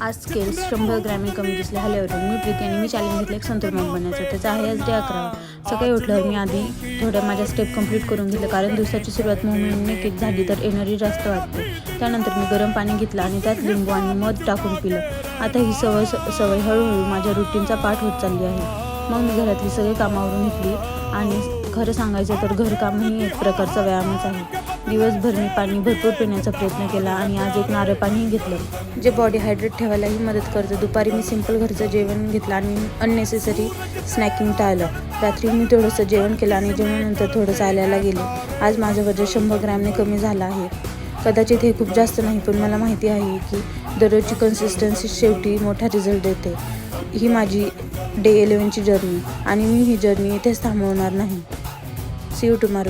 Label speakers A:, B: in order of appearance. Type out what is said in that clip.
A: आज scales 100 Grammy कमी दिसले. हॅलो मी प्रीती आणि मी चॅलेंज घेतलं एक संतुर मग बनायचं. त्याचं आहे आज डे 11. सकाळी उठल्यावर मी आधी थोड्या माझ्या स्टेप कंप्लीट करून घेतलं, कारण दिवसाची सुरुवात मूवमेंटने झाली तर एनर्जी जास्त वाटते. त्यानंतर मी गरम पाणी घेतलं आणि त्यात लिंबू आणि मध टाकून पिलं. आता ही सवय हळूहळू माझ्या रुटीनचा पाठ होत चालली आहे. मग मी घरातली सगळी कामावरून घेतली आणि खरं सांगायचं तर घरकामही एक प्रकारचा व्यायामच आहे. दिवसभर मी पाणी भरपूर पिण्याचा प्रयत्न केला आणि आज एक नारळ पाणीही घेतलं, जे बॉडी हायड्रेट ठेवायलाही मदत करतं. दुपारी मी सिंपल घरचं जेवण घेतलं आणि अननेसेसरी स्नॅकिंग टाळलं. रात्री मी थोडंसं जेवण केलं आणि जेवणानंतर थोडं चालायला गेले. आज माझं वजन 100 ग्रॅमने कमी झालं आहे. कदाचित हे खूप जास्त नाही, पण मला माहिती आहे की दररोजची कन्सिस्टन्सी शेवटी मोठा रिझल्ट देते. ही माझी डे 11ची जर्नी आणि मी ही जर्नी इथेच थांबवणार नाही. See you tomorrow.